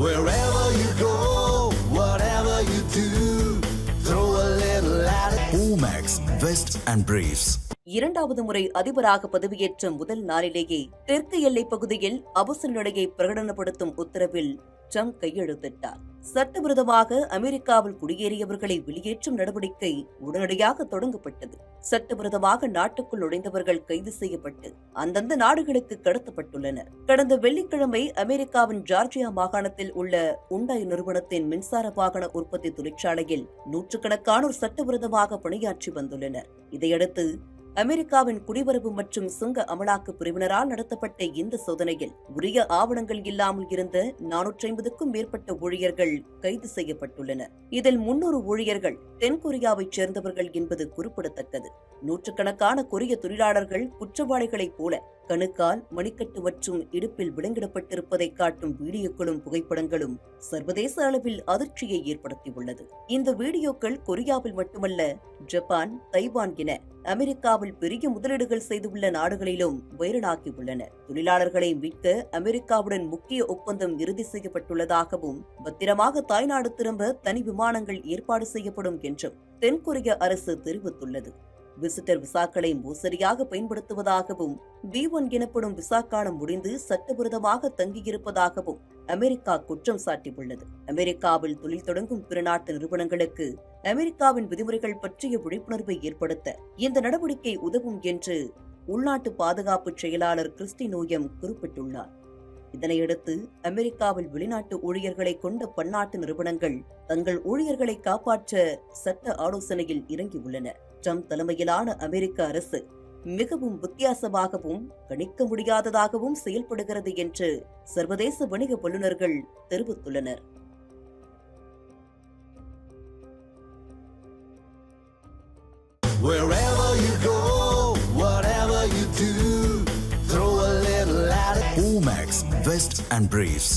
Wherever you go, whatever you do, throw a little at it. Omax, Vest and Briefs. இரண்டாவது முறை அதிபராக பதவியேற்ற முதல் நாளிலேயே தெற்கு எல்லைப் பகுதியில் அவசர நிலையை பிரகடனப்படுத்தும் உத்தரவில் ட்ரம்ப் கையெழுத்திட்டார். சட்டவிரோதமாக அமெரிக்காவில் குடியேறியவர்களை வெளியேற்றும் நடவடிக்கை உடனடியாக தொடங்கப்பட்டது. சட்டவிரோதமாக நாட்டுக்குள் நுழைந்தவர்கள் கைது செய்யப்பட்டு அந்தந்த நாடுகளுக்கு கடத்தப்பட்டுள்ளனர். கடந்த வெள்ளிக்கிழமை அமெரிக்காவின் ஜார்ஜியா மாகாணத்தில் உள்ள உண்டாய் நிறுவனத்தின் மின்சார வாகன உற்பத்தி தொழிற்சாலையில் நூற்றுக்கணக்கானோர் சட்டவிரோதமாக பணியாற்றி வந்துள்ளனர். இதையடுத்து அமெரிக்காவின் குடிவரவு மற்றும் சுங்க அமலாக்க பிரிவினரால் நடத்தப்பட்ட இந்த சோதனையில் உரிய ஆவணங்கள் இல்லாமல் இருந்த 450க்கும் மேற்பட்ட ஊழியர்கள் கைது செய்யப்பட்டுள்ளனர். இதில் 300 ஊழியர்கள் தென்கொரியாவைச் சேர்ந்தவர்கள் என்பது குறிப்பிடத்தக்கது. நூற்றுக்கணக்கான கொரிய தொழிலாளர்கள் குற்றவாளிகளைப் போல கணுக்கால், மணிக்கட்டு மற்றும் இடுப்பில் விலங்கிடப்பட்டிருப்பதை காட்டும் வீடியோக்களும் புகைப்படங்களும் சர்வதேச அளவில் அதிர்ச்சியை ஏற்படுத்தியுள்ளது. இந்த வீடியோக்கள் கொரியாவில் மட்டுமல்ல, ஜப்பான், தைவான் என அமெரிக்காவில் பெரிய முதலீடுகள் செய்துள்ள நாடுகளிலும் வைரலாகியுள்ளன. தொழிலாளர்களை மீட்க அமெரிக்காவுடன் முக்கிய ஒப்பந்தம் இறுதி செய்யப்பட்டுள்ளதாகவும் பத்திரமாக தாய்நாடு திரும்ப தனி விமானங்கள் ஏற்பாடு செய்யப்படும் என்றும் தென்கொரிய அரசு தெரிவித்துள்ளது. விசிட்டர் விசாக்களை மோசடியாக பயன்படுத்துவதாகவும் B1 எனப்படும் விசா காலம் முடிந்து சட்டவிரோதமாக தங்கியிருப்பதாகவும் அமெரிக்கா குற்றம் சாட்டியுள்ளது. அமெரிக்காவில் தொழில் தொடங்கும் பிற நாட்டு நிறுவனங்களுக்கு அமெரிக்காவின் விதிமுறைகள் பற்றிய விழிப்புணர்வை ஏற்படுத்த இந்த நடவடிக்கை உதவும் என்று உள்நாட்டு பாதுகாப்பு செயலாளர் கிறிஸ்டி நோயம் குறிப்பிட்டுள்ளார். இதனையடுத்து அமெரிக்காவில் வெளிநாட்டு ஊழியர்களை கொண்ட பன்னாட்டு நிறுவனங்கள் தங்கள் ஊழியர்களை காப்பாற்ற சட்ட ஆலோசனையில் இறங்கியுள்ளன. ட்ரம்ப் தலைமையிலான அமெரிக்க அரசு மிகவும் வித்தியாசமாகவும் கணிக்க முடியாததாகவும் செயல்படுகிறது என்று சர்வதேச வணிக வல்லுநர்கள் தெரிவித்துள்ளனர். Wherever you go, whatever you do, throw a little at it. Omax, Vest and Briefs.